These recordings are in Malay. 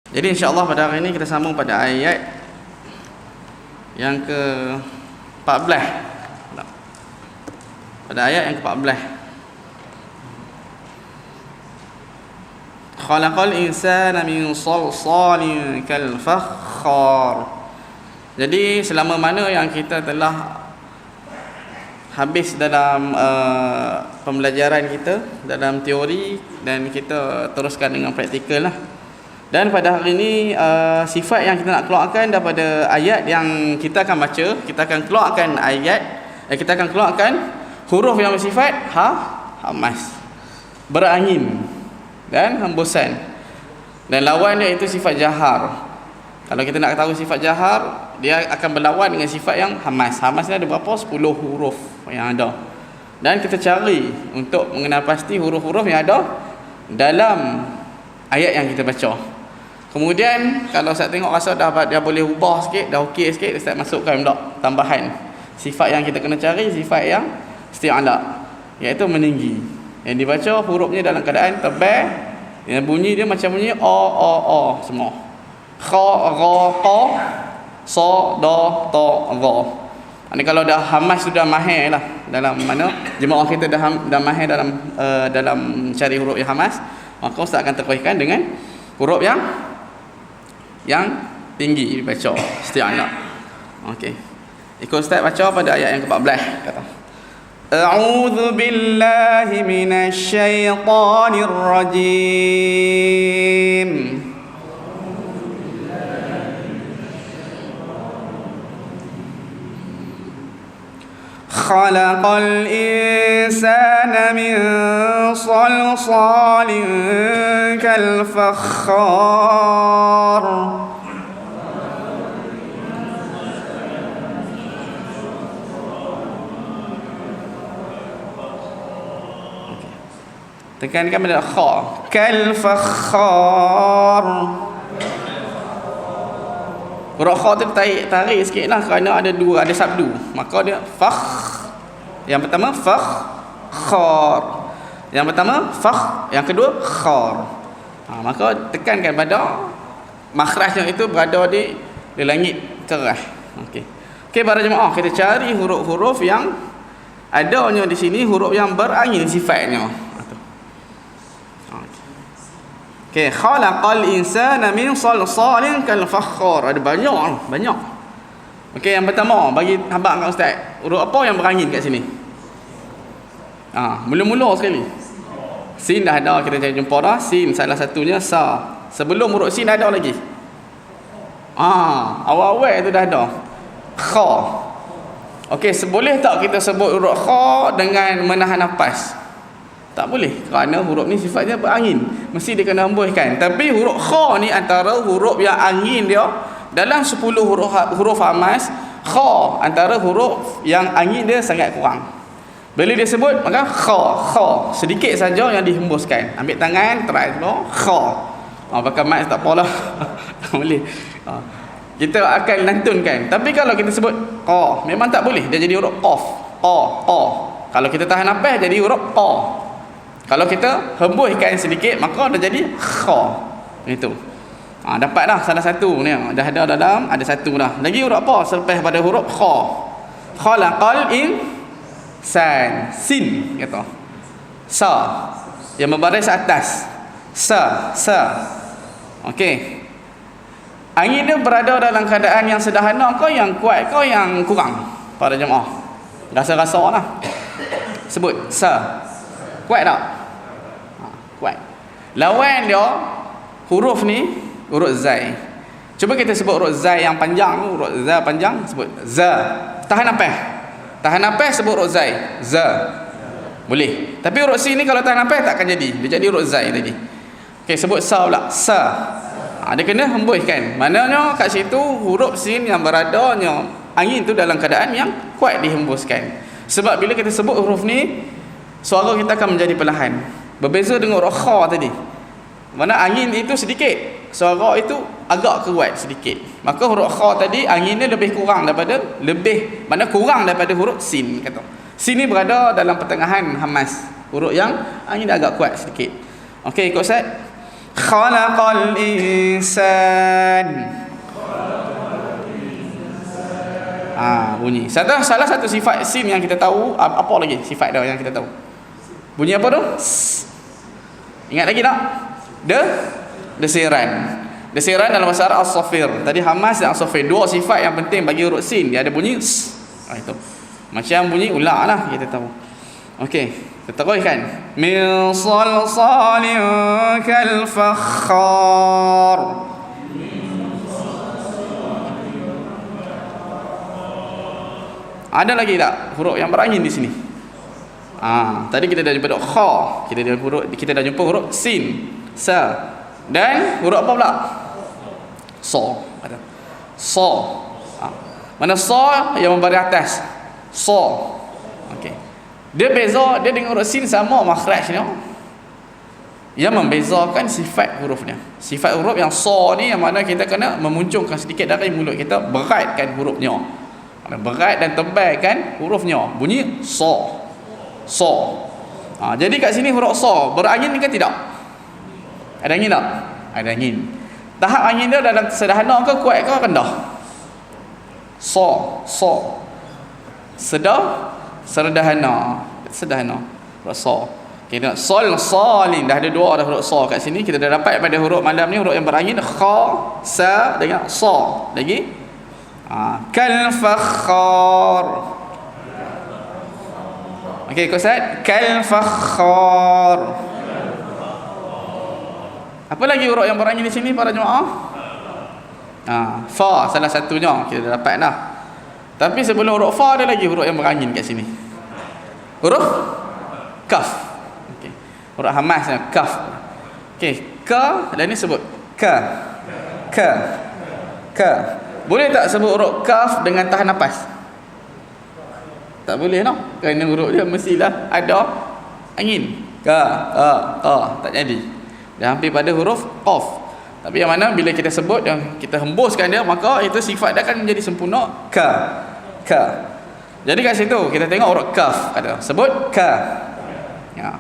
Jadi insya-Allah pada hari ini kita sambung pada ayat yang ke-14. Pada ayat yang ke-14. Khalaqal insana min salsalin kal fakhar. Jadi selama mana yang kita telah habis dalam pembelajaran kita dalam teori dan kita teruskan dengan praktikal lah. Dan pada hari ini sifat yang kita nak keluarkan daripada ayat yang kita akan baca, kita akan keluarkan ayat, kita akan keluarkan huruf yang bersifat hamas, berangin dan hembusan. Dan lawan dia itu sifat jahar. Kalau kita nak tahu sifat jahar, dia akan berlawan dengan sifat yang hamas. Hamas ni ada berapa? 10 huruf yang ada. Dan kita cari untuk mengenal pasti huruf-huruf yang ada dalam ayat yang kita baca. Kemudian kalau Ustaz tengok rasa dah dia boleh ubah sikit, dah okey sikit, Ustaz masukkan pula tambahan. Sifat yang kita kena cari sifat yang isti'ala, iaitu meninggi. Yang dibaca hurufnya dalam keadaan tebal, yang bunyi dia macam bunyi o semua. Kha, ra, qa, sa, da, ta, ra. Ini kalau dah hamas sudah mahir lah dalam mana jemaah kita dah mahir dalam cari huruf yang hamas, maka Ustaz akan terkaikan dengan huruf yang tinggi dibaca isti'ala. Okey. Ikut Ustaz baca pada ayat yang ke-14 kata. A'udzu billahi minasy syaithanir rajim. Khalaqal insana min salsalin kal fakhar. Tekankan pada kha, kal fakhar. Huruf kha tu tarik sikitlah kerana ada sabdu. Maka dia fakh. Yang pertama fakh, khar. Yang pertama fakh, yang kedua khar. Maka tekankan pada makhraj yang itu berada di langit cerah. Okey. Okey para jemaah, kita cari huruf-huruf yang adanya di sini, huruf yang berangin sifatnya. Okey, khalaqal insana min salsalin kal fakhar. Ada banyak. Okey, yang pertama bagi habaq kat ustaz. Huruf apa yang berangin kat sini? Mula-mula sekali. Sin dah ada, kita dah jumpa dah. Sin salah satunya sa. Sebelum huruf sin ada lagi. Awal-awal itu dah ada. Kha. Okey, boleh tak kita sebut huruf kha dengan menahan nafas? Tak boleh, kerana huruf ni sifatnya berangin, mesti dia kena hembuskan. Tapi huruf kha ni antara huruf yang angin dia dalam 10 huruf hamas. Kha antara huruf yang angin dia sangat kurang. Bila dia sebut maka kha sedikit saja yang dihembuskan. Ambil tangan try dulu kha. Pakai mic tak apalah. Tak boleh. Kita akan lantunkan. Tapi kalau kita sebut qa, memang tak boleh, dia jadi huruf qaf. Qa. Kalau kita tahan nafas jadi huruf qa. Kalau kita hembuskan sedikit maka dah jadi kha. Itu. Dapat dah salah satu ni. Dah ada dalam, ada satu dah. Lagi huruf apa selepas pada huruf kha? Khalaqal insan. Sin kata. Sa yang berbaris atas. Sa. Okey. Angin dia berada dalam keadaan yang sederhana ke yang kuat ke yang kurang? Para jemaah. Rasa-rasa lah. Sebut sa. Kuat tak? Kuat. Lawan dia huruf ni huruf zai. Cuba kita sebut huruf zai yang panjang, huruf za panjang, sebut za. Tahan nafas sebut huruf zai. Za. Boleh. Tapi huruf sin ni kalau tahan nafas tak akan jadi. Dia jadi huruf zai tadi. Okey, sebut sa pula. Sa. Dia kena hembuskan. Maknanya kat situ huruf sin yang beradanya angin tu dalam keadaan yang kuat dihembuskan. Sebab bila kita sebut huruf ni, suara kita akan menjadi perlahan. Berbeza dengan huruf kha tadi. Mana angin itu sedikit, suara itu agak kuat sedikit. Maka huruf kha tadi anginnya lebih kurang daripada huruf sin kata. Sin ni berada dalam pertengahan hamas. Huruf yang angin agak kuat sedikit. Okey, ikut Ustaz. Khalaqal insan. Bunyi. Salah satu sifat sin yang kita tahu, apa lagi sifat dia yang kita tahu? Bunyi apa tu? Ingat lagi tak? Desiran. Desiran dalam bahasa Arab as-safir. Tadi hamas dan as-safir, dua sifat yang penting bagi huruf sin. Dia ada bunyi itu. Macam bunyi ular lah, kita tahu. Okey, kita teruskan. Min salsalin kal fakhar. Ada lagi tak huruf yang berangin di sini? Tadi kita dah jumpa kha, kita dah jumpa huruf sin, sa, dan huruf apa pula? So. So. Mana so yang membaris atas? So. Okey. Dia beza, dia dengan huruf sin sama makhrajnya. Yang membezakan sifat hurufnya. Sifat huruf yang so ni yang mana kita kena memuncungkan sedikit dari mulut kita, beratkan hurufnya. Berat dan tebalkan hurufnya. Bunyi so. So. Jadi kat sini huruf so berangin ke tidak? Ada angin tak? Ada angin. Tahap angin dia dalam sederhana ke kuat ke rendah? So. Sederhana. Huruf so. Kita salin dah ada dua huruf so kat sini. Kita dah dapat pada huruf malam ni huruf yang berangin kha, sa dengan so. Lagi kal fakhar. Okey, Ustaz, kal fakhar. Apa lagi huruf yang berangin di sini para jemaah? Fa salah satunya kita dah dapat dah. Tapi sebelum huruf fa ada lagi huruf yang berangin kat sini. Huruf kaf. Okey. Huruf hamasnya kaf. Okey, ka dan ni sebut ka. Boleh tak sebut huruf kaf dengan tahan nafas? Tak boleh no. Kerana huruf dia mestilah ada angin. Ka, tak jadi. Dia hampir pada huruf qaf. Tapi yang mana bila kita sebut dan kita hembuskan dia, maka itu sifat dia akan menjadi sempurna ka. Jadi kat situ kita tengok huruf kaf ada. Sebut ka. Ya.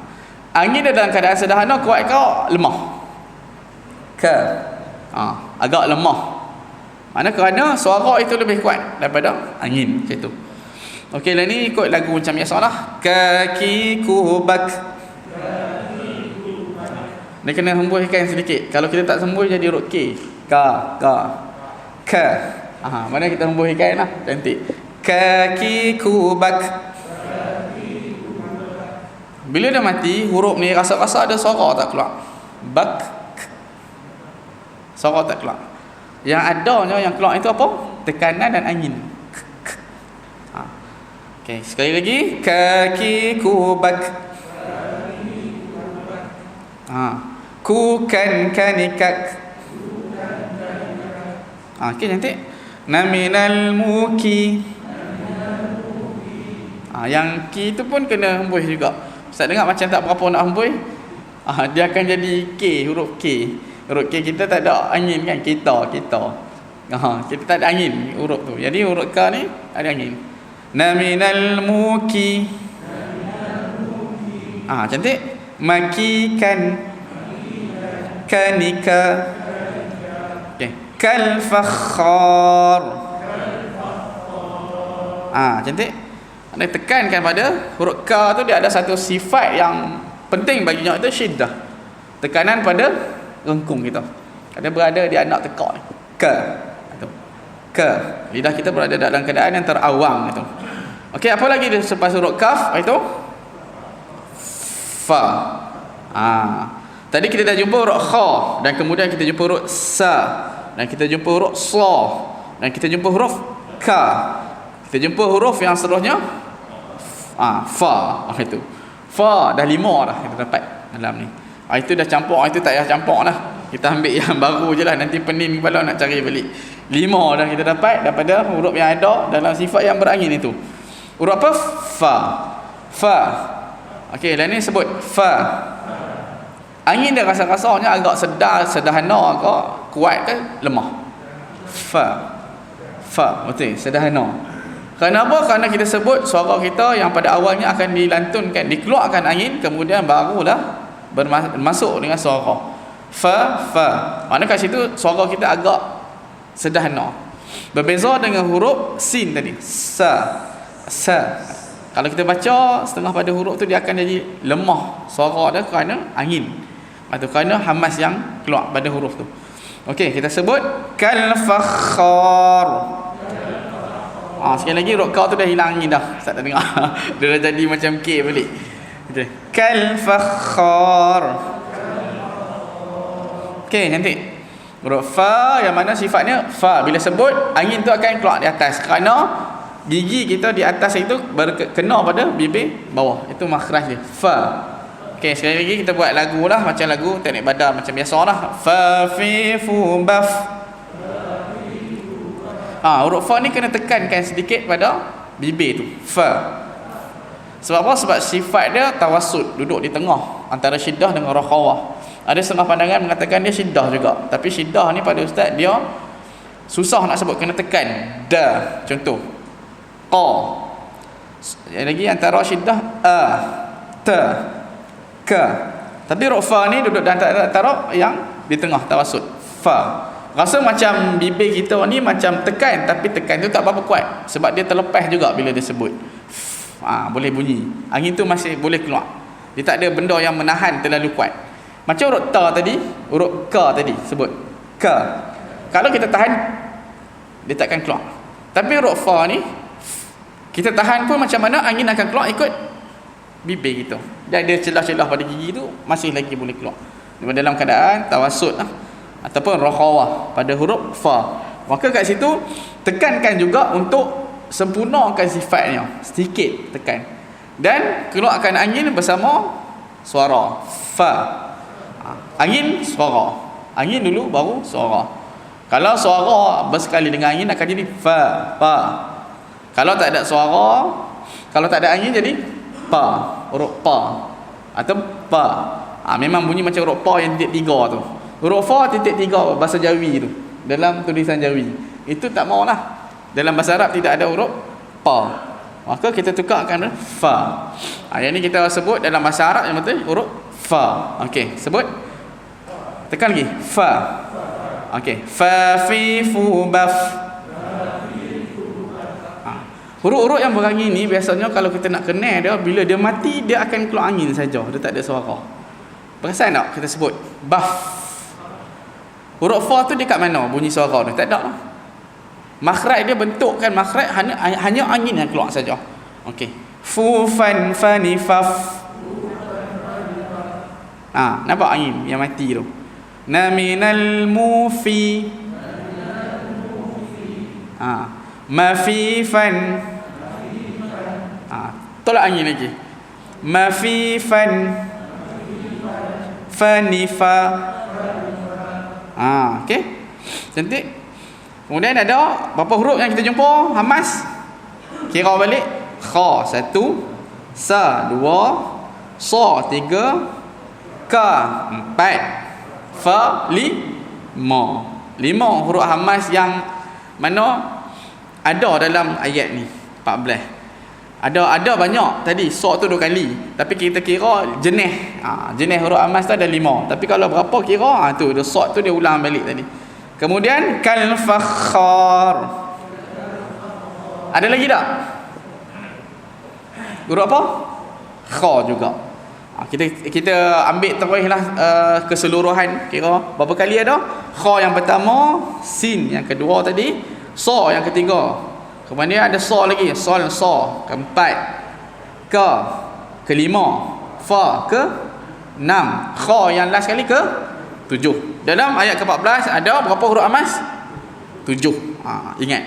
Angin dia dalam keadaan sederhana kuat ke lemah? Ka. Agak lemah. Mana kerana suara itu lebih kuat daripada angin macam tu. Okey, lah ni ikut lagu macam biasalah. Kaki kubak. Dia kena hembuskan sedikit. Kalau kita tak sembus jadi huruf K. Ka. Mana kita hembuskan lah. Cantik. Kaki kubak. Bila dah mati, huruf ni rasa-rasa ada suara tak keluar? Bak. Suara tak keluar. Yang adanya yang keluar itu apa? Tekanan dan angin. Okey, sekali lagi. Kaki kubak. Kukan kanikak. Okey, cantik. Naminal muki. Yang ki tu pun kena hembus juga. Ustaz dengar macam tak berapa nak hembus. Dia akan jadi K, huruf K. Huruf K kita tak ada angin kan? Kita tak ada angin huruf tu. Jadi huruf K ni ada angin. Naminal muki. Cantik. Makikan. Kanika. Okay. Kal fakhar. Cantik. Anda tekankan pada huruf K tu, dia ada satu sifat yang penting baginya, itu syiddah. Tekanan pada rengkung kita. Ada berada di anak tekak ni. Ke. Lidah kita berada dalam keadaan yang terawang itu. Okey, apa lagi selepas huruf kaf itu? Fa. Tadi kita dah jumpa huruf kha, dan kemudian kita jumpa huruf sa, dan kita jumpa huruf sa, dan kita jumpa huruf ka. Kita jumpa huruf yang seterusnya fa. Itu. Fa dah 5 dah kita dapat dalam ni. Itu dah campur, itu tak payah campur dah. Kita ambil yang baru je lah, nanti pening kepala nak cari balik. 5 dah kita dapat daripada huruf yang ada dalam sifat yang berangin itu. Huruf apa? Fa. Okey, dan ni sebut fa. Angin dia rasa-rasanya agak sederhana ke kuat ke lemah? Fa. Betul, sederhana. Kenapa? Kerana kita sebut suara kita yang pada awalnya akan dilantunkan, dikeluarkan angin, kemudian barulah masuk dengan suara. fa. Mana kat situ suara kita agak sederhana. Berbeza dengan huruf sin tadi. Sa. Kalau kita baca setengah pada huruf tu dia akan jadi lemah suara dia kerana angin. Atau kerana hamas yang keluar pada huruf tu. Okey, kita sebut kal fakhar. Sekali lagi huruf ka tu dah hilang angin dah. Ustaz tak dengar. Dia dah jadi macam K balik. Okey, kal fakhar. Okey, cantik. Huruf fa yang mana sifatnya fa, bila sebut angin tu akan keluar di atas kerana gigi kita di atas itu kena pada bibir bawah. Itu makhraj dia, fa. Okey, sekali lagi kita buat lagu lah, macam lagu teknik badar macam biasalah. Fa fi fu baf. Huruf fa ni kena tekankan sedikit pada bibir tu, fa. Sebab apa? Sebab sifat dia tawassut, duduk di tengah antara syiddah dengan rakhawah. Ada setengah pandangan mengatakan dia syiddah juga, tapi syiddah ni pada ustaz dia susah nak sebut, kena tekan. Da, contoh qa. Yang lagi antara syiddah a, ta, ka. Tapi huruf fa ni duduk antara yang di tengah tawassut, fa. Rasa macam bibir kita ni macam tekan, tapi tekan tu tak berapa kuat sebab dia terlepas juga bila dia sebut. Boleh bunyi, angin tu masih boleh keluar, dia tak ada benda yang menahan terlalu kuat. Macam huruf ta tadi, huruf ka tadi sebut ka, kalau kita tahan dia takkan keluar. Tapi huruf fa ni kita tahan pun macam mana angin akan keluar ikut bibir kita, dan ada celah-celah pada gigi tu masih lagi boleh keluar dalam keadaan tawassut ataupun rakhawah pada huruf fa. Maka kat situ tekankan juga untuk sempurnakan sifatnya, sedikit tekan dan keluarkan angin bersama suara fa. Angin suara, angin dulu baru suara. Kalau suara bersekali dengan angin akan jadi fa, pa. Kalau tak ada suara, kalau tak ada angin jadi pa, huruf pa atau pa. Memang bunyi macam huruf pa yang titik 3 tu. Huruf fa titik 3 bahasa Jawi tu, dalam tulisan Jawi itu tak maulah. Dalam bahasa Arab tidak ada huruf pa, maka kita tukarkan fa. Yang ni kita sebut dalam bahasa Arab yang betul huruf fa. Okey, sebut, tekan lagi fa. Okey, fa fi fu baf. Huruf-huruf yang berangin ni biasanya kalau kita nak kenal dia, bila dia mati dia akan keluar angin saja, dia tak ada suara. Perasan tak kita sebut baf? Huruf fa tu dekat mana bunyi suara tu? Tak ada lah. Makhraj dia bentukkan makhraj hanya angin yang keluar saja. Okey. Fu fan fani faf. Nampak angin yang mati tu. Naminal mufi. Mafifan. Tolak angin lagi. Mafifan. Fanifa. Okey. Cantik. Kemudian ada berapa huruf yang kita jumpa hamas? Kira balik. Kha 1, sa 2, sa 3, ka 4, fa 5. 5 huruf hamas yang mana ada dalam ayat ni 14. Ada banyak tadi, sa tu 2 kali, tapi kita kira jenis jenis huruf hamas tu ada 5. Tapi kalau berapa kira tu dia sa tu dia ulang balik tadi. Kemudian kal fakhar. Ada lagi tak? Huruf apa? Kha juga. Kita ambil teruslah keseluruhan, kira berapa kali ada? Kha yang pertama, sin yang kedua tadi, sa yang ketiga. Kemudian ada sa lagi, sol sa keempat, ka kelima, fa ke 6, kha yang last kali ke 7. Dalam ayat ke-14 ada berapa huruf hamas? 7. Ingat.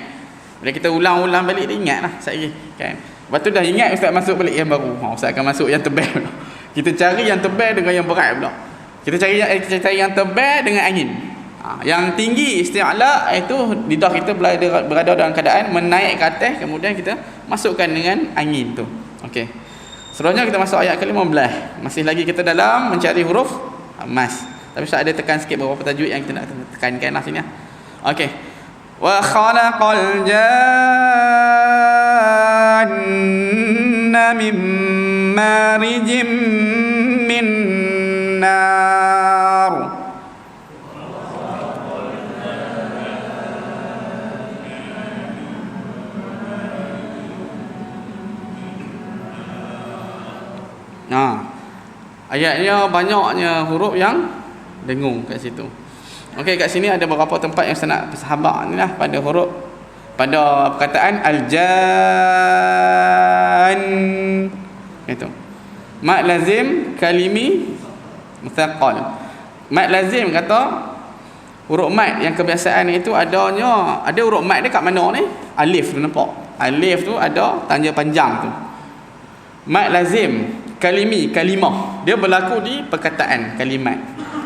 Bila kita ulang-ulang balik dia ingatlah sekali kan. Lepas tu dah ingat, ustaz masuk balik yang baru. Ustaz akan masuk yang tebal pula. Kita cari yang tebal dengan yang berat pula. Kita cari yang tebal dengan angin. Yang tinggi isti'la itu lidah kita berada dalam keadaan menaik ke atas, kemudian kita masukkan dengan angin tu. Okey. Seterusnya kita masuk ayat ke-15. Masih lagi kita dalam mencari huruf hamas. Tapi Ustaz ada tekan sikit beberapa tajwid yang kita nak tekankan lah sini. Okey. Wa khalaqal janna min marijim min nar. Ayatnya banyaknya huruf yang dengung kat situ. Okey, kat sini ada beberapa tempat yang saya nak sahabat ni lah pada huruf, pada perkataan al-jan. Itu. Mad lazim kalimi muthaqqal. Mad lazim kata huruf mad yang kebiasaan itu ada huruf mad dia kat mana ni? Alif tu nampak. Alif tu ada tanda panjang tu. Mad lazim kalimi, kalimah, dia berlaku di perkataan kalimat.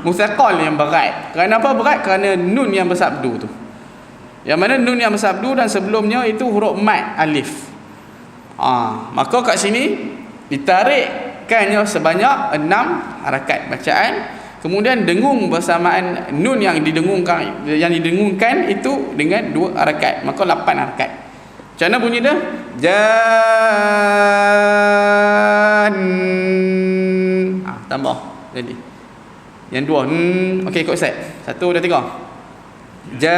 Muthaqqal yang berat. Kenapa berat? Kerana nun yang bersabdu tu. Yang mana nun yang bersabdu dan sebelumnya itu huruf mad alif. Maka kat sini ditarikkannya sebanyak 6 harakat bacaan. Kemudian dengung bersamaan nun yang didengungkan itu dengan 2 harakat. Maka 8 harakat. Macam mana bunyi dia? Jan. Tambah jadi. Yang 2. Okey, ikut Ustaz. 1, 2, 3. Jan.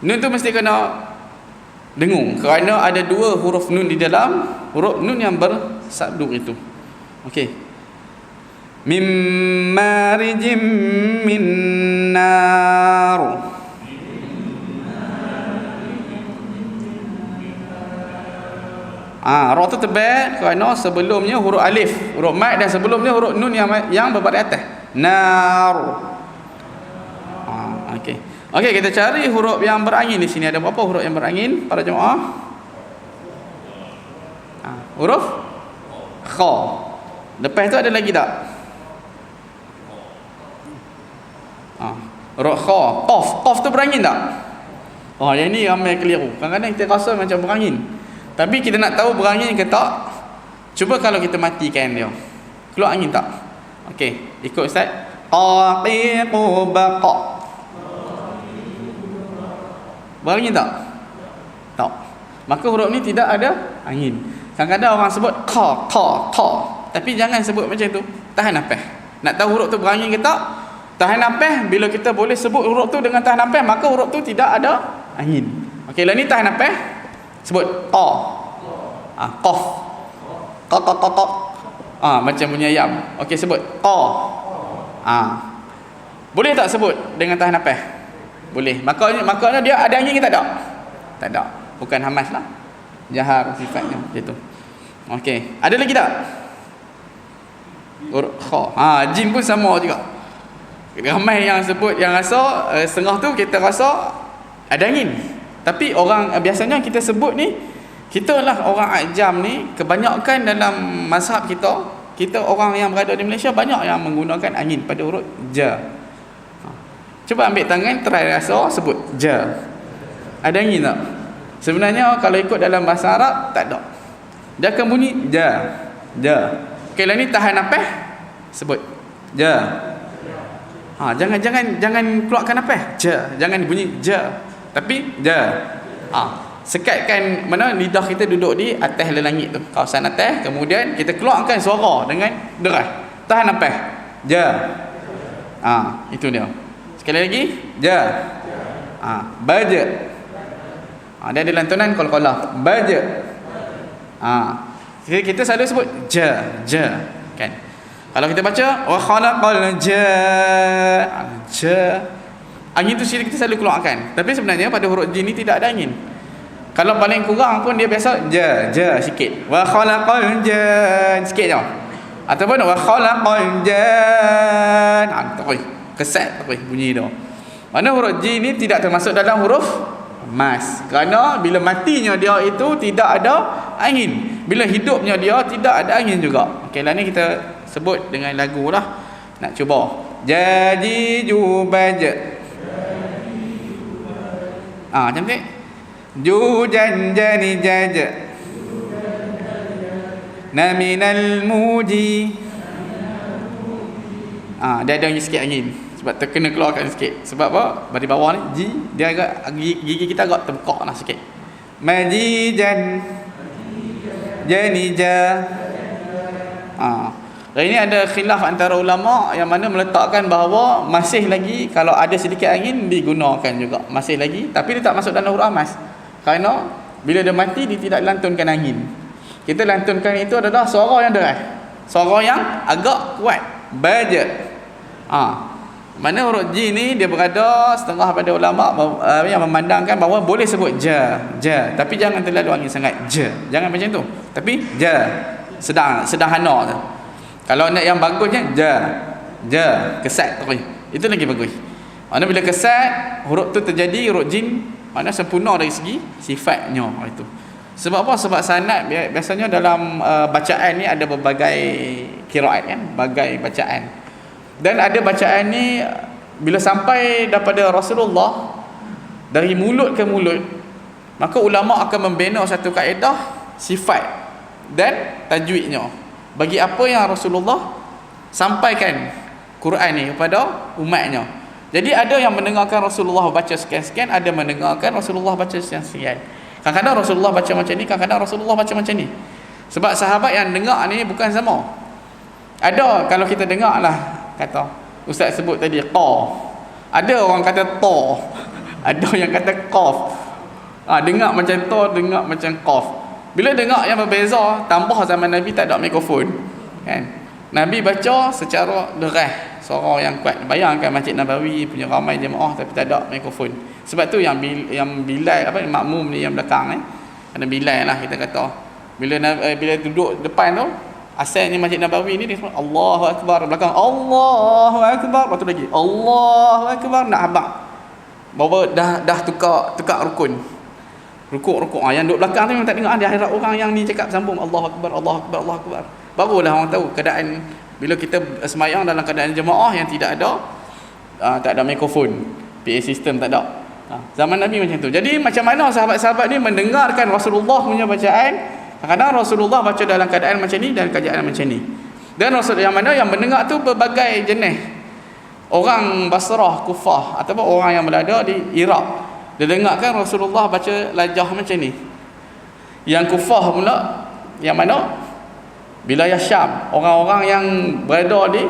Nun tu mesti kena dengung kerana ada 2 huruf nun di dalam huruf nun yang bersabdu itu. Okey. Mim marijim min nar. Ra tu tebal kerana sebelumnya huruf alif, huruf mad, dan sebelumnya huruf nun yang berbaris atas. Nar. Okey. Okey, kita cari huruf yang berangin di sini. Ada berapa huruf yang berangin para jemaah? Huruf kha. Lepas tu ada lagi tak? Huruf kha. Qaf. Qaf tu berangin tak? Yang ni ramai keliru. Kadang-kadang kita rasa macam berangin, tapi kita nak tahu berangin ke tak, cuba kalau kita matikan dia, keluar angin tak? Okey, ikut Ustaz. Qaqiqu baqa. Berangin tak? Tak. Maka huruf ni tidak ada angin. Kadang-kadang orang sebut qa, tapi jangan sebut macam tu. Tahan nafas. Nak tahu huruf tu berangin ke tak? Tahan nafas. Bila kita boleh sebut huruf tu dengan tahan nafas, maka huruf tu tidak ada angin. Okey, lah ni tahan nafas. Sebut qa. Qaf. Qa. Macam bunyi ayam. Okey, sebut qa. Boleh tak sebut dengan tahan nafas? Boleh. Makanya dia ada angin ke tak ada? Tak ada. Bukan hamas lah. Jahar sifatnya gitu. Okey. Ada lagi tak? Kha. Jim pun sama juga. Ramai yang sebut, yang rasa setengah tu kita rasa ada angin. Tapi orang biasanya kita sebut ni, kita lah orang ajam ni, kebanyakan dalam mazhab kita orang yang berada di Malaysia banyak yang menggunakan angin pada huruf ja. Cuba ambil tangan, try rasa, sebut ja. Ada angin tak? Sebenarnya kalau ikut dalam bahasa Arab tak ada. Dia akan bunyi ja. Okey, lah ni tahan nafas, sebut ja. Jangan keluarkan nafas. Ja. Jangan bunyi ja. Tapi ja. Sekatkan mana lidah kita duduk di atas langit tu, kawasan atas, kemudian kita keluarkan suara dengan deras. Tahan nafas. Ja. Itu dia. Sekali lagi. Ja. Baja. Dia ada lantunan qalqalah. Baja. Kita selalu sebut ja. Kan? Kalau kita baca wa khalaqal ja. Angin tu kita selalu keluarkan. Tapi sebenarnya pada huruf jim ni tidak ada angin. Kalau paling kurang pun dia biasa ja sikit. Wa khalaqal jan sikit je. Ataupun wa khalaqal jan. Kesat bunyi dia. Mana huruf jim ni tidak termasuk dalam huruf mas. Kerana bila matinya dia itu tidak ada angin. Bila hidupnya dia tidak ada angin juga. Okey, lah ni kita sebut dengan lagu lah. Nak cuba. Jadi jubaja. Cantik. Jujan jani jaja. Naminal muji. Dia ada sikit angin. Sebab terkena keluarkan sikit. Sebab apa? Di bawah ni G, dia agak gigi kita agak terbekak lah sikit. Majijan janija. Dan ini ada khilaf antara ulama yang mana meletakkan bahawa masih lagi kalau ada sedikit angin digunakan juga. Masih lagi, tapi dia tak masuk dalam huruf amas. Kerana Bila dia mati, dia tidak lantunkan angin. Kita lantunkan itu adalah suara yang deras, suara yang agak kuat, bajet. Mana huruf jim ni dia berada setengah pada ulama yang memandangkan bahawa boleh sebut ja, tapi jangan terlalu angin sangat, jangan macam tu, tapi sederhana tu. Kalau nak yang bagusnya kesat terus, itu lagi bagus. Mana bila kesat, huruf tu terjadi huruf jim, mana sempurna dari segi sifatnya. Itu sebab apa? Sebab sanad biasanya dalam bacaan ni ada berbagai qiraat kan, berbagai bacaan. Dan ada bacaan ni bila sampai daripada Rasulullah dari mulut ke mulut, maka ulama akan membina satu kaedah sifat dan tajwidnya bagi apa yang Rasulullah sampaikan Quran ni kepada umatnya. Jadi ada yang mendengarkan Rasulullah baca sekian-sekian, ada mendengarkan Rasulullah baca sekian-sekian. Kadang-kadang Rasulullah baca macam ni, kadang-kadang Rasulullah baca macam ni. Sebab sahabat yang dengar ni bukan sama. Ada kalau kita dengar lah, kata ustaz sebut tadi qa, ada orang kata ta, ada yang kata qaf. Dengar macam ta, dengar macam qaf. Bila dengar yang berbeza, tambah zaman Nabi tak ada mikrofon kan, Nabi baca secara deras, suara yang kuat. Bayangkan Masjid Nabawi punya ramai jemaah tapi tak ada mikrofon. Sebab tu yang Bilal makmum ni yang belakang ada Bilal lah kita kata, bila duduk depan tu, asalnya Masjid Nabawi ni dia Allahu Akbar, belakang Allahu Akbar, lepas tu lagi Allahu Akbar, nak habaq bahawa dah tukar rukun. Rukuk. Yang duduk belakang tu memang tak dengar, dia harap orang yang ni cakap sambung Allahu Akbar, Allahu Akbar, Allahu Akbar. Barulah orang tahu keadaan bila kita semayang dalam keadaan jemaah yang tak ada mikrofon, PA system tak ada. Zaman Nabi macam tu. Jadi macam mana sahabat-sahabat ni mendengarkan Rasulullah punya bacaan? Kadang-kadang Rasulullah baca dalam keadaan macam ni dan keadaan macam ni. Dan Rasul yang mana yang mendengar tu berbagai jenis. Orang Basrah, Kufah ataupun orang yang berada di Iraq, dia dengarkan Rasulullah baca lajah macam ni. Yang Kufah pula, yang mana? Wilayah Syam, orang-orang yang berada di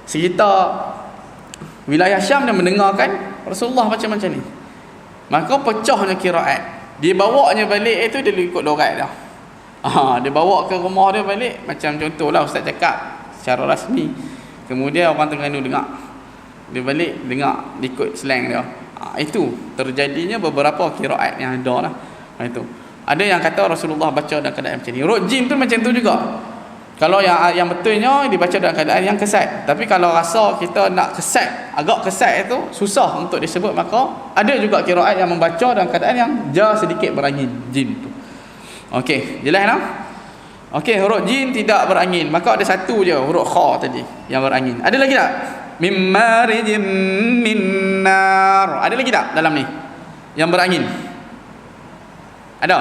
sekitar wilayah Syam, dia mendengarkan Rasulullah baca macam ni. Maka pecahnya qiraat. Dia bawanya balik itu dia ikut lorat dah. Dia bawa ke rumah dia balik, macam contohlah ustaz cakap secara rasmi, kemudian orang Terengganu dengar, dia balik dengar, ikut slang dia. Itu terjadinya beberapa qiraat yang ada lah. Itu ada yang kata Rasulullah baca dalam keadaan macam ni. Huruf jim tu macam tu juga. Kalau yang betulnya dibaca dalam keadaan yang kesat. Tapi kalau rasa kita nak kesat, agak kesat itu susah untuk disebut, maka ada juga qiraat yang membaca dalam keadaan yang sedikit berangin, jim tu. Okey, jelas tak? Okey, huruf jim tidak berangin, maka ada satu je huruf kha tadi yang berangin. Ada lagi tak? Mim marijim min nar. Ada lagi tak dalam ni yang berangin? Ada?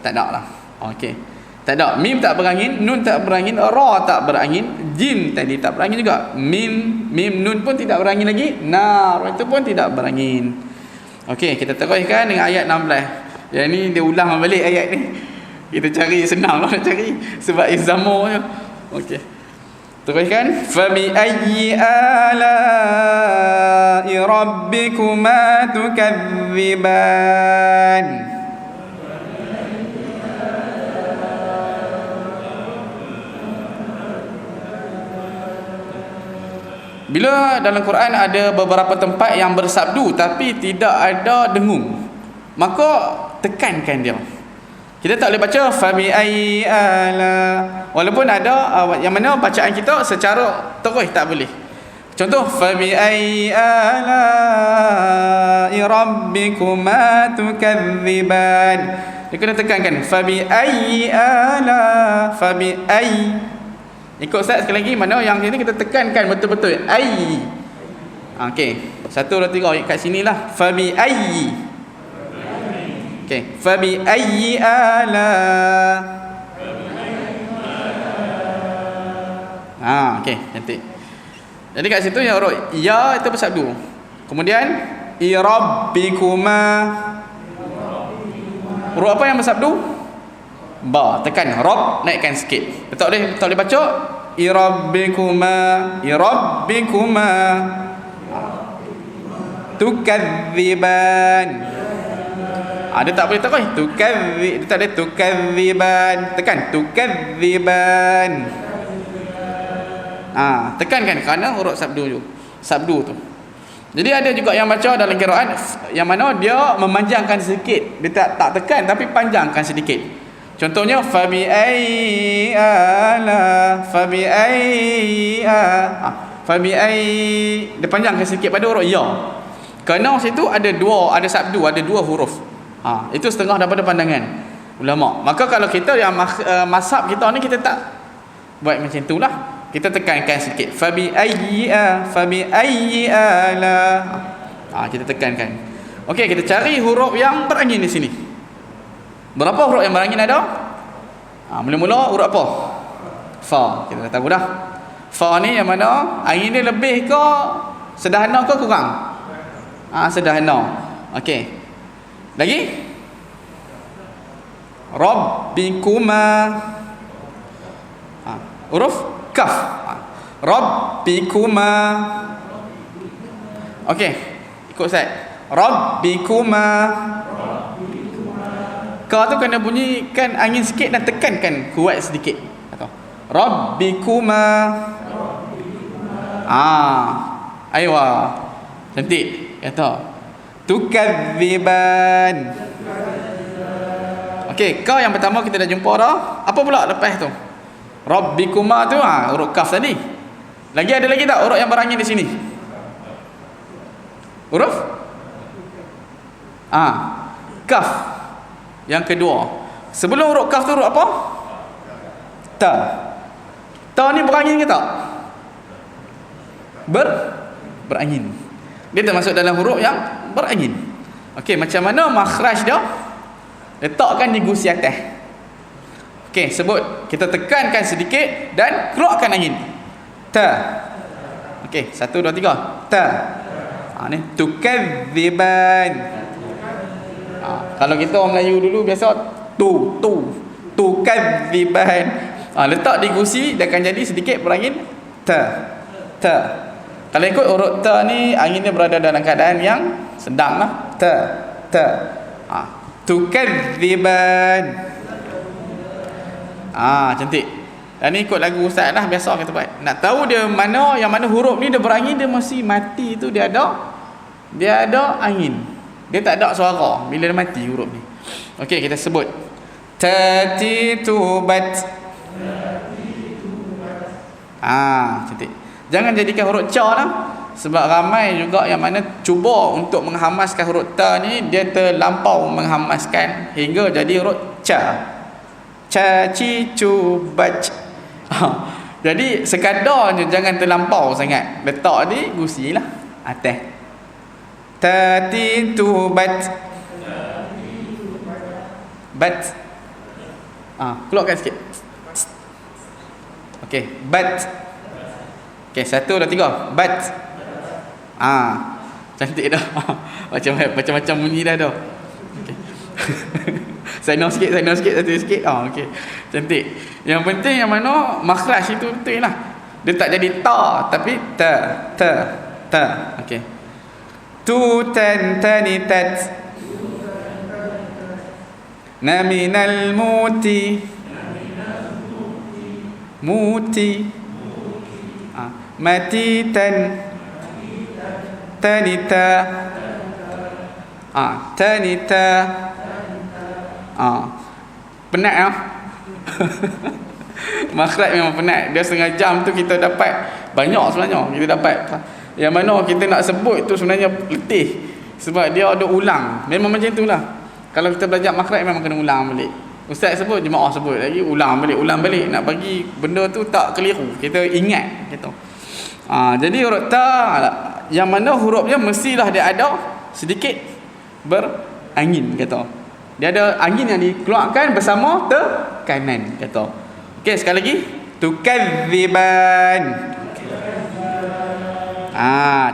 Tak ada lah. Okey. Tak ada. Mim tak berangin, nun tak berangin, ra tak berangin, jim tadi tak berangin juga. Mim nun pun tidak berangin lagi, nar itu pun tidak berangin. Okey, kita teruskan dengan ayat 16. Yang ni dia ulang balik ayat ni. Kita cari senang lah nak cari sebab izamur je. Okey. Teruskan, fa bi ayyi ala'i rabbikuma tukadziban. Bila dalam Quran ada beberapa tempat yang bersabdu tapi tidak ada dengung, maka tekankan dia. Kita tak boleh baca fa bi ayyi ala, walaupun ada yang mana bacaan kita secara terus tak boleh. Contoh fa bi ayyi ala rabbikuma tukadziban, dia kena tekankan fa bi ayyi ala, fa bi ayyi. Ikut Ustaz sekali lagi, mana yang ini kita tekankan betul-betul ai. Okey, 1 2 3 kat sinilah fa bi ayyi. Okey, fa bi ayyi ala. Okey, cantik. Jadi kat situ yang huruf ya itu bersabdu. Kemudian irabbikuma. Huruf apa yang bersabdu? Ba, tekan rob, naikkan sikit. Tak boleh baca irabbikuma tukadziban. Dia tak boleh terus dia tak ada tukadziban, tekan tukadziban. Tekankan kerana huruf sabdu tu. Jadi ada juga yang baca dalam qiraat yang mana dia memanjangkan sedikit, dia tak tekan tapi panjangkan sedikit. Contohnya fabi ai dia panjangkan sedikit pada huruf ya. Kerana situ ada sabdu, ada dua huruf. Itu setengah daripada pandangan ulama. Maka kalau kita yang mazhab kita ni, kita tak buat macam itulah. Kita tekankan sikit. Fabi ayyi ala. Kita tekankan. Okey, kita cari huruf yang berangin di sini. Berapa huruf yang berangin ada? Mula-mula huruf apa? Fa. Kita dah tahu dah. Fa ni yang mana angin dia lebih ke sederhana ke kurang? Sederhana. Okey. Lagi? Rabbikuma. Huruf kaf. Rabbikuma. Okey, ikut Ustaz. Rabbikuma. Ka tu kena bunyikan angin sikit dan tekankan kuat sedikit. Atau Rabbikuma. Aywa. Cantik. Kata tukadziban. Okey, ka yang pertama kita dah jumpa dah. Apa pula lepas tu? Rabbikuma tu huruf kaf tadi. Lagi ada lagi tak huruf yang berangin di sini? Huruf kaf. Yang kedua. Sebelum huruf kaf tu huruf apa? Ta. Ta ni berangin ke tak? Berangin. Dia termasuk dalam huruf yang berangin. Okey, macam mana makhraj dia? Letakkan di gusi atas. Okey, sebut. Kita tekankan sedikit dan keluarkan angin. Ta. Okey, 1 2 3. Ta. Ni tukadziban. Kalau kita orang Melayu dulu biasa tukadziban. Letak di gusi dia akan jadi sedikit berangin ta. Kalau ikut huruf ta ni anginnya berada dalam keadaan yang sedang lah. Ta. Tukadziban. Cantik. Dan ni ikut lagu Ustaz lah, biasa kita buat. Nak tahu dia yang mana huruf ni dia berangin, dia mesti mati tu dia ada angin. Dia tak ada suara bila dia mati huruf ni. Okey, kita sebut. Tatitubat. Cantik. Jangan jadikan huruf ca lah. Sebab ramai juga yang mana cuba untuk menghamaskan huruf ta ni, dia terlampau menghamaskan hingga jadi huruf ca. Cacicubac. Jadi sekadarnya jangan terlampau sangat. Letak di gusi lah atas. Tatitubat. Bat. Keluarkan sikit. Okey, bat. Okey, 1 2 3. Bat. Cantik dah. Macam-macam bunyi dah dah. Okey. Sign sikit, satu sikit. Okey. Cantik. Yang penting yang mana makhraj itu betul lah. Dia tak jadi ta tapi ta. Okey. Tanitat. Naminal muti. Matitan. Tanita. Penat lah. Makhraj memang penat. Dia setengah jam tu kita dapat banyak sebenarnya. Kita dapat yang mana kita nak sebut tu sebenarnya letih. Sebab dia ada ulang. Memang macam itulah. Kalau kita belajar makhraj memang kena ulang balik. Ustaz sebut, jemaah sebut lagi, ulang balik. Nak bagi benda tu tak keliru. Kita ingat gitu. Jadi huruf ta yang mana hurufnya mestilah dia ada sedikit berangin kata. Dia ada angin yang dikeluarkan bersama tekanan kata. Okey, sekali lagi. Tukadziban.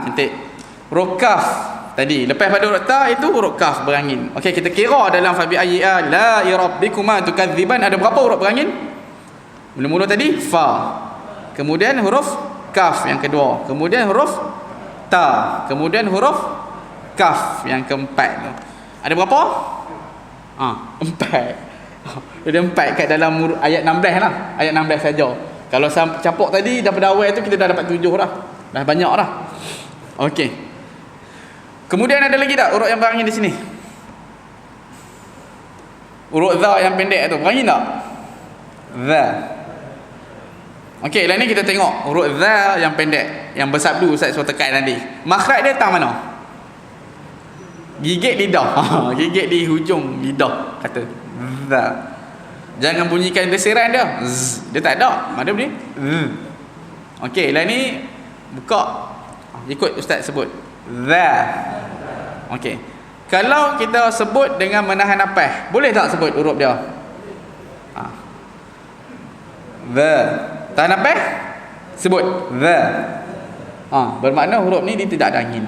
Cantik. Huruf kaf tadi. Lepas pada huruf ta itu huruf kaf berangin. Okey, kita kira dalam fabi ayyi la rabbikuma tukadziban ada berapa huruf berangin? Mula-mula tadi fa. Kemudian huruf kaf yang kedua. Kemudian huruf ta. Kemudian huruf kaf yang keempat tu. Ada berapa? Empat. Dia ada empat kat dalam ayat 16 lah. Ayat 16 saja. Kalau campur tadi daripada awal tu kita dah dapat 7 dah. Dah banyak dah. Okey. Kemudian ada lagi tak huruf yang berangin di sini? Huruf za yang pendek tu berangin tak? Za. Okey, lah ni kita tengok huruf za yang pendek, yang bersabdu Ustaz suruh tekan tadi. Makhraj dia tang mana? Gigit lidah. Gigit di hujung lidah kata za. Jangan bunyikan desiran dia. Dia tak ada. Mana bunyi? Okey, lah ni buka. Ikut Ustaz sebut. Za. Okey. Kalau kita sebut dengan menahan nafas, boleh tak sebut huruf dia? Za. Tahan nafas? Sebut za. Bermakna huruf ni dia tidak ada angin.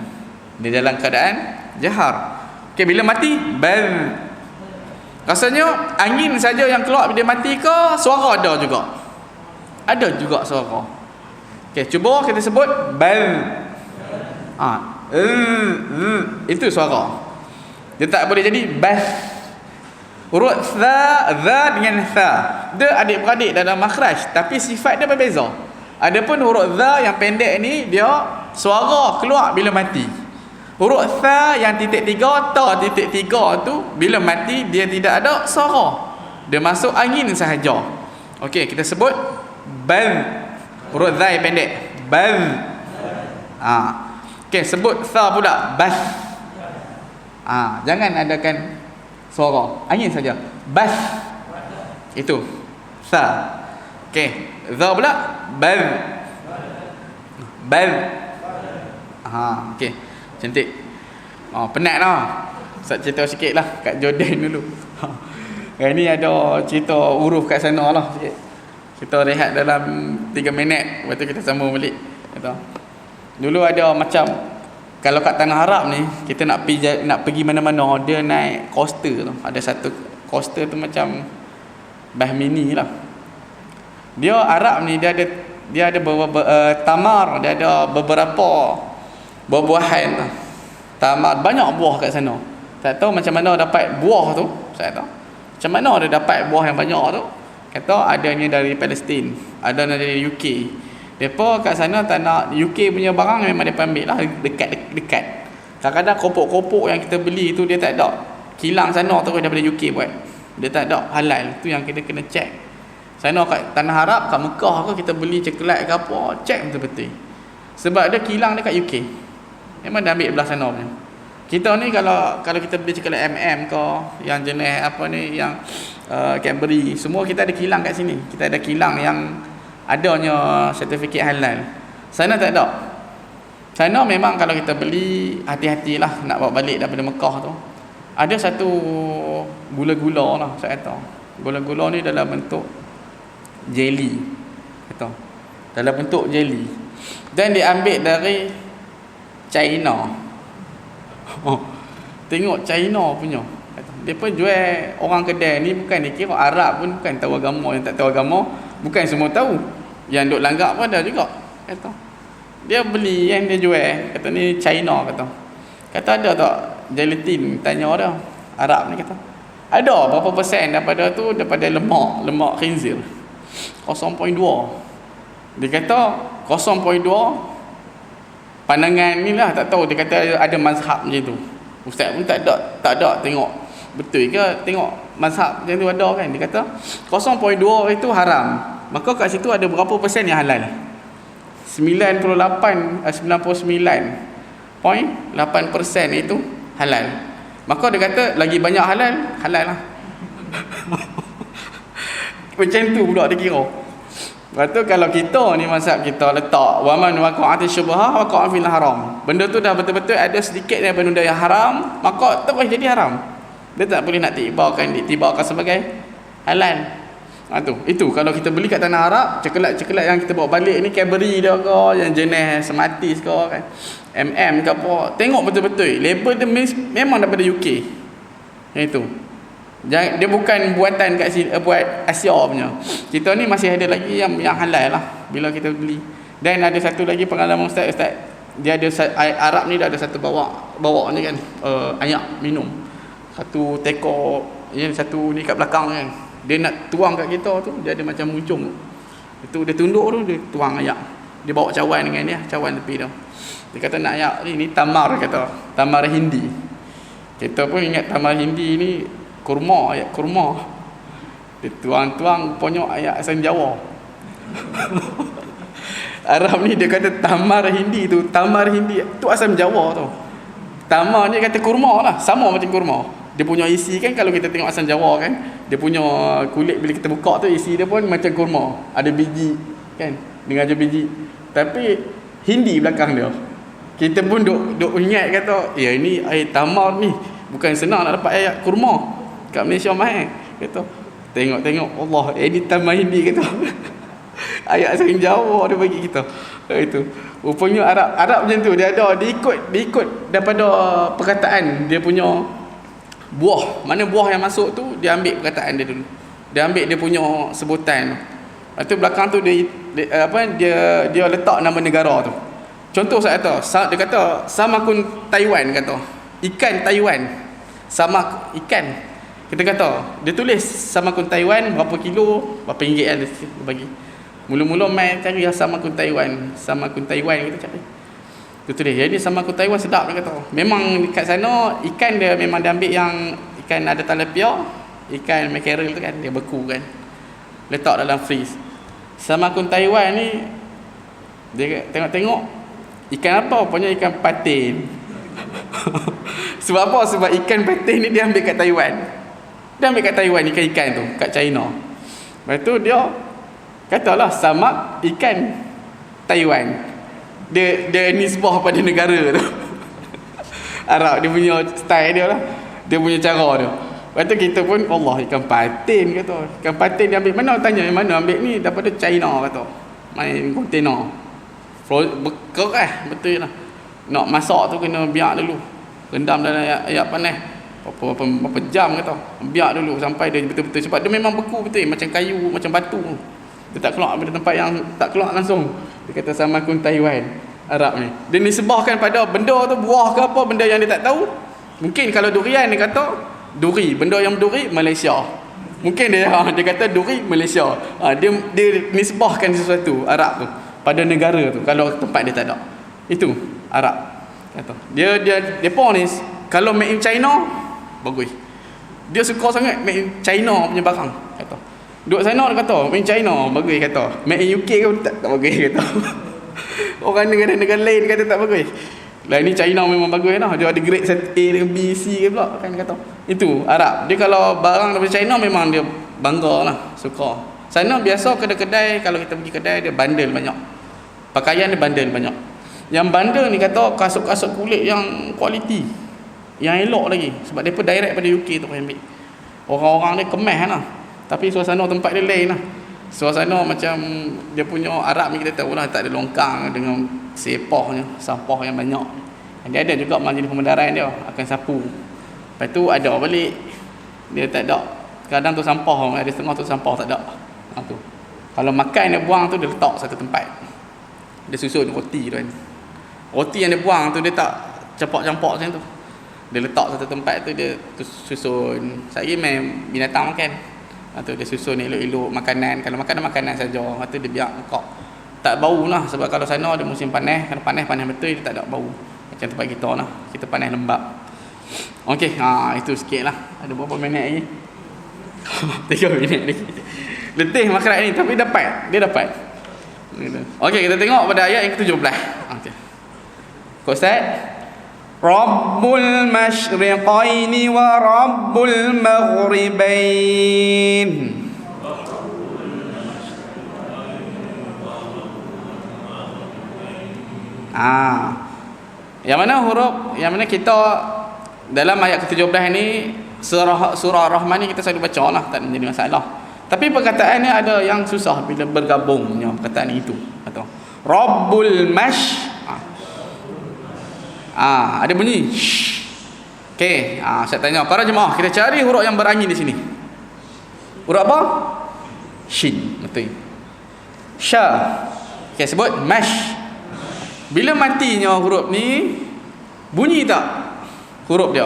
Dia dalam keadaan jahar. Okey, bila mati bal. Rasanya angin saja yang keluar bila mati ke suara ada juga? Ada juga suara. Okey, cuba kita sebut bal. Itu suara. Dia tak boleh jadi bas. Huruf za dengan tha, dia adik-beradik dalam makhraj, tapi sifat dia berbeza. Adapun huruf za yang pendek ni dia suara keluar bila mati. Huruf tha yang titik 3, ta titik 3 tu bila mati dia tidak ada suara. Dia masuk angin sahaja. Okey, kita sebut bal. Huruf za yang pendek bal. Okey, sebut tha pula bas. Jangan adakan suara, angin saja. Bas. Itu sa. Okey, za pula bal. Bal. Okey. Cantik. Penat lah. Ustaz cerita sikit lah kat Jordan dulu. Hari ni ada cerita huruf kat sana lah sikit. Kita rehat dalam 3 minit, lepas tu kita sambung balik. Kata dulu ada macam, kalau kat Tanah Arab ni kita nak pergi mana-mana, dia naik coaster tu. Ada satu coaster tu macam bas mini lah. Dia Arab ni dia ada tamar, dia ada beberapa buah-buahan tu. Tamar, banyak buah kat sana. Tak tahu macam mana dapat buah tu, saya tahu. Macam mana dia dapat buah yang banyak tu? Kata adanya dari Palestin, ada dari UK. Depa kat sana tak nak UK punya barang, memang dia ambil lah dekat. Kadang-kadang kopok-kopok yang kita beli tu dia tak ada kilang sana terus daripada UK buat. Dia tak ada halal. Tu yang kita kena check. Sana kat Tanah Arab, kat Mekah ke kita beli coklat ke apa, check betul-betul. Sebab ada kilang dekat UK. Memang dah ambil belah sana punya. Kita ni kalau kita beli coklat MM ke, yang jenis apa ni, yang Cadbury, semua kita ada kilang kat sini. Kita ada kilang yang adanya sertifikat halal. Sana tak ada. Sana memang kalau kita beli, hati-hatilah nak bawa balik daripada Mekah tu. Ada satu gula-gula lah, saya tahu. Gula-gula ni dalam bentuk jelly. Kata. Dalam bentuk jelly. Dan diambil dari China. Tengok China punya. Dia pun jual, orang kedai ni bukan dia kira Arab pun, bukan tahu agama, yang tak tahu agama bukan semua tahu. Yang duk langgak pun ada juga. Kata dia beli yang dia jual, kata ni China, kata ada tak gelatin, tanya dia Arab ni, kata ada berapa persen daripada tu, daripada lemak khinzir 0.2. Dia kata 0.2 pandangan ni lah, tak tahu. Dia kata ada mazhab macam tu. Ustaz pun tak ada tengok betul ke, tengok mazhab macam tu ada kan. Dia kata 0.2 itu haram. Maka kat situ ada berapa persen yang halal? 99.8% itu halal. Maka dia kata lagi banyak halal lah. Macam tu pula dia kira. Lepas tu kalau kita ni mazhab kita letak waman waqa'ati syubhah waqa'a fil haram. Benda tu dah betul-betul ada sedikit daripada benda yang haram, maka terus jadi haram. Dia tak boleh nak ditibakan sebagai halal. Itu kalau kita beli kat Tanah Arab, coklat yang kita bawa balik ni Cadbury dia ke, yang jenis Smarties ke kan, MM ke apa, tengok betul-betul label dia memang daripada UK. Yang itu. Dia bukan buatan kat sini, buat Asia punya. Kita ni masih ada lagi yang halal lah bila kita beli. Dan ada satu lagi pengalaman Ustaz, dia ada Arab ni dah ada satu bawa ni kan, ayak minum. Satu teko yang satu ni kat belakang kan, dia nak tuang kat kita tu, dia ada macam muncung. Itu dia tunduk tu, dia tuang ayak. Dia bawa cawan dengan dia, cawan tepi tu. Dia kata nak ayak ni tamar, kata. Tamar Hindi. Kita pun ingat tamar Hindi ni kurma, ayak kurma. Dia tuang-tuang rupanya ayak asal Jawa. Arab ni dia kata tamar Hindi tu, tamar Hindi tu asal Jawa tu. Tamar ni kata kurma lah, sama macam kurma. Dia punya isi kan, kalau kita tengok asam Jawa kan, dia punya kulit bila kita buka tu isi dia pun macam kurma, ada biji kan, dengan ada biji. Tapi Hindi belakang dia. Kita pun duk ingat kata, ya ini air tamar ni bukan senang nak dapat air kurma kat Malaysia mahal. Kata tengok Allah, ini tamar Hindi kata. Ayat asam Jawa dia bagi kita. Itu rupanya Arab macam tu, dia ikut daripada perkataan dia punya buah, mana buah yang masuk tu dia ambil perkataan dia dulu, dia ambil dia punya sebutan. Lepas tu belakang tu dia letak nama negara tu. Contoh saya kata, dia kata samakun Taiwan, kata ikan Taiwan, sama ikan. Kita kata dia tulis samakun Taiwan berapa kilo, berapa ringgit dia bagi. Mula-mula main cari samakun Taiwan, samakun Taiwan kita cari. Itu dia. Jadi samakun Taiwan sedap dia kata. Memang kat sana ikan dia memang dia ambil yang ikan ada tilapia, ikan mackerel tu kan, dia beku kan. Letak dalam freeze. Samakun Taiwan ni dia tengok-tengok ikan apa? Rupanya ikan patin. Sebab apa? Sebab ikan patin ni dia ambil kat Taiwan. Dia ambil kat Taiwan ikan-ikan tu, kat China. Lepas tu dia katalah samak ikan Taiwan. Dia nisbah pada negara tu. Arab dia punya style dia lah, dia punya cara dia. Lepas tu kita pun Allah, ikan patin kata. Ikan patin dia ambil mana? Tanya yang mana ambil ni? Daripada China kata. Main kontainer bekerah betul lah. Nak masak tu kena biar dulu, rendam dalam air panas berapa jam kata. Biar dulu sampai dia betul-betul, sebab dia memang beku betul, macam kayu, macam batu. Dia tak keluar dari tempat yang tak keluar langsung. Dia kata samakun Taiwan, Arab ni. Dia nisbahkan pada benda tu, buah ke apa, benda yang dia tak tahu. Mungkin kalau durian dia kata duri, benda yang duri Malaysia. Mungkin dia kata duri Malaysia. Dia nisbahkan sesuatu Arab tu pada negara tu kalau tempat dia tak ada. Itu Arab kata. Dia pun ni kalau made in China bagus. Dia suka sangat made in China punya barang kata. Duduk sana dia kata made in China bagus kata. Made in UK ke tak bagus kata. Orang negara-negara lain kata tak bagus. Lah ni China memang bagus dah. Dia ada grade A dengan B, C ke pula kan kata. Itu Arab. Dia kalau barang daripada China memang dia bangga lah, suka. Sana biasa kedai-kedai, kalau kita pergi kedai dia bandel banyak. Pakaian dia bandel banyak. Yang bandel ni kata kasut-kasut kulit yang kualiti, yang elok lagi. Sebab dia pun direct pada UK tu ambil. Orang-orang dia kemas lah. Tapi suasana tempat dia lain lah. Suasana macam dia punya Arab ni kita tahu lah, tak ada longkang dengan sepahnya, sampah yang banyak. Dia ada juga majlis pemedaran dia akan sapu. Lepas tu ada balik dia tak ada. Kadang tu sampah, ada setengah tu sampah tak ada. Tu. Kalau makan dia buang tu dia letak satu tempat. Dia susun roti tu kan. Roti yang dia buang tu dia tak campak-campak macam tu. Dia letak satu tempat tu, dia susun. Saya main binatang makan. Tu dia susun elok-elok makanan. Kalau makanan saja, tu dia biar kok tak bau lah. Sebab kalau sana ada musim panas, kalau panas betul dia tak ada bau. Macam tempat kita lah, kita panas lembab. Okey, itu sikit lah. Ada berapa minit lagi? 3 minit lagi. Letih makrat ni, tapi dia dapat. Okey, kita tengok pada ayat yang ke-17. Okey. Kau Ustaz? Rabbul masyriqaini wa Rabbul maghribain. Yang mana huruf, yang mana kita dalam ayat ke-17 ni surah Rahman ni kita selalu baca lah, tak menjadi masalah. Tapi perkataan ni ada yang susah bila bergabungnya perkataan itu. Atau Rabbul ada bunyi. Okey, saya tanya para jemaah, kita cari huruf yang berangin di sini. Huruf apa? Shin, betul. Sha. Okey, sebut mash. Bila matinya huruf ni, bunyi tak huruf dia?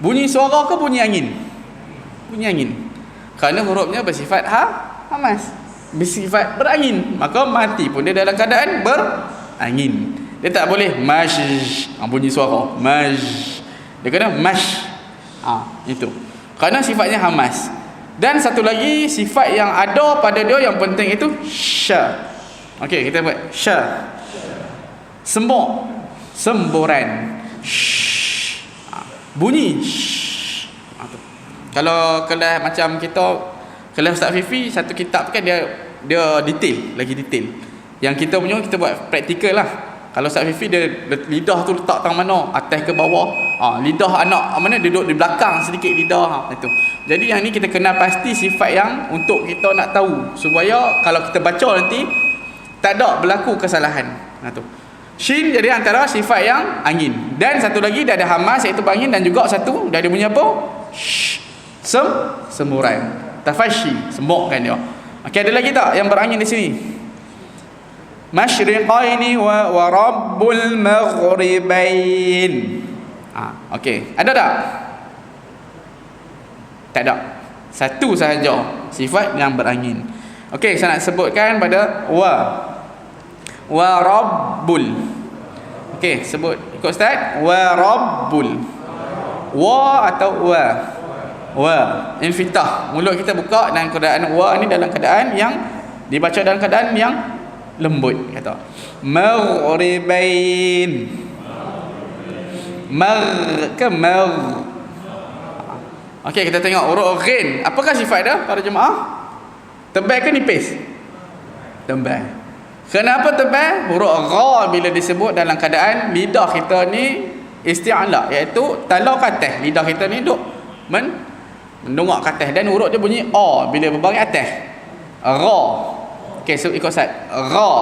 Bunyi suara ke bunyi angin? bunyi angin. Kerana hurufnya bersifat hamas, bersifat berangin, maka mati pun dia dalam keadaan berangin. Dia tak boleh mash, bunyi suara mash. Dia kena mash. Itu. Kerana sifatnya hamas. Dan satu lagi sifat yang ada pada dia yang penting itu sya. Okey, kita buat sya. Sembur, semburan. Bunyi. Kalau kelas macam kita, kelas Ustaz Fifi, satu kitab kan dia detail, lagi detail. Yang kita punya kita buat praktikal lah. Kalau Ustaz Fifi dia lidah tu letak tang mana, atas ke bawah. Lidah anak mana duduk di belakang sedikit lidah. Itu. Jadi yang ni kita kena pasti sifat yang untuk kita nak tahu, supaya kalau kita baca nanti tak ada berlaku kesalahan. Tu. Shin jadi antara sifat yang angin. Dan satu lagi dia ada hamas iaitu berangin, dan juga satu dia ada bunyi apa? Semburan. Tafashi, sembukkan dia. Okey, ada lagi tak yang berangin di sini? Masyriqaini wa rabbul maghribain. Okey, ada tak? Tak ada. Satu sahaja sifat yang berangin. Okey, saya nak sebutkan pada wa rabbul. Okey, sebut ikut Ustaz. Wa rabbul. Wa atau wa. Infitah. Mulut kita buka dalam keadaan wa ni, dalam keadaan yang dibaca dalam keadaan yang lembut, kata. Maghribain. Okey, kita tengok huruf ghin. Apakah sifat dia para jemaah? Tebal ke nipis? Tebal. Kenapa tebal? Huruf gha bila disebut dalam keadaan lidah kita ni isti'ala, iaitu talau ke atas. Lidah kita ni duk mendongak ke atas, dan huruf dia bunyi a bila berbaring atas. Gha. Okey, so ikut Ustaz. Gha.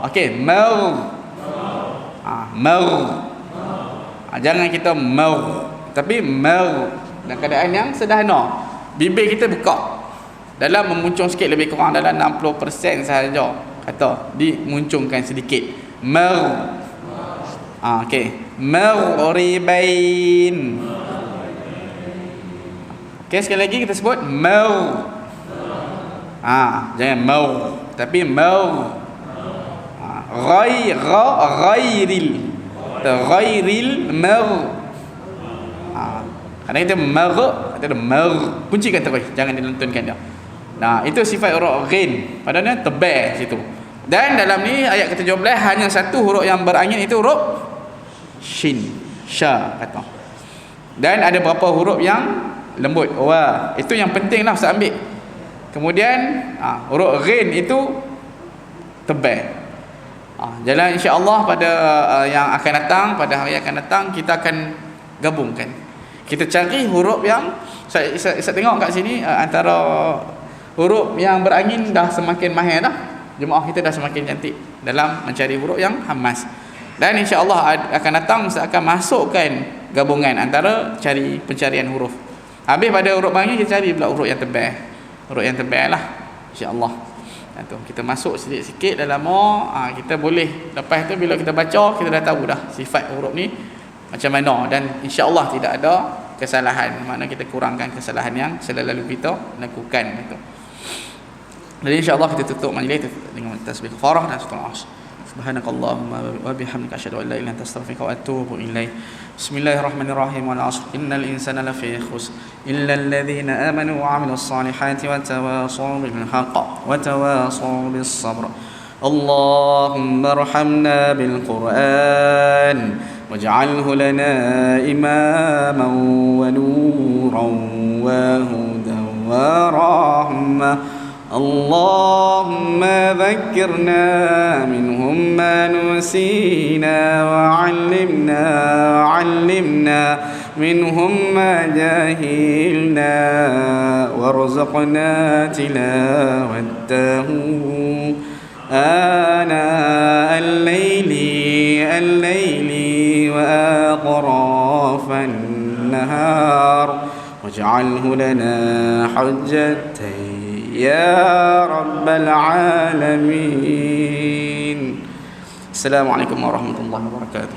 Okey, mar. Jangan kita mar, tapi mar dalam keadaan yang sederhana. Bibir kita buka. Dalam memuncung sikit, lebih kurang dalam 60% sahaja kata dimuncungkan sedikit. Mar. Okey. Maghribain. Okey, sekali lagi kita sebut mar. Jangan mau, tapi mau. Ghairil mar. Kadang kita mar, kita kuncikan terus, jangan dilentunkan dia. Nah, itu sifat huruf ghin. Padahal tebal situ. Dan dalam ni ayat ke-17 hanya satu huruf yang berangin, itu huruf shin, sya kata. Dan ada berapa huruf yang lembut? Itu yang pentinglah Ustaz ambil. Kemudian huruf ghin itu tebal. Jalan insya-Allah pada yang akan datang, pada hari akan datang, kita akan gabungkan. Kita cari huruf yang saya tengok kat sini, antara huruf yang berangin dah semakin mahir dah. Jemaah kita dah semakin cantik dalam mencari huruf yang hamas. Dan insya-Allah akan datang saya akan masukkan gabungan antara cari pencarian huruf. Habis pada huruf berangin kita cari pula huruf yang tebal. Huruf yang tebal lah, insya-Allah. Kita masuk sikit-sikit dalam kita boleh, lepas tu bila kita baca kita dah tahu dah sifat huruf ni macam mana, dan insya-Allah tidak ada kesalahan. Makna kita kurangkan kesalahan yang selalu kita lakukan itu. Jadi insya-Allah kita tutup majlis dengan tasbih farah dan surah Asy. Subhanakallahumma wa bihamdika asyhadu an la ilaha illa anta astaghfiruka wa atubu ilaik. Bismillahirrahmanirrahim. Wal 'ashr innal insana lafi khusr illa alladhina amanu wa 'amilus salihati wa tawassaw bil haqq wa tawassaw bis sabr. Allahumma arhamna bil Qur'an waj'alhu lana imaman wa nuran wa hudan wa rahmah. اللهم ذكرنا منهم ما نسينا وعلمنا منهم ما جهلنا وارزقنا تلاوته آناء الليل وأطراف النهار واجعله لنا حجتين يا رب العالمين. السلام عليكم ورحمة الله وبركاته.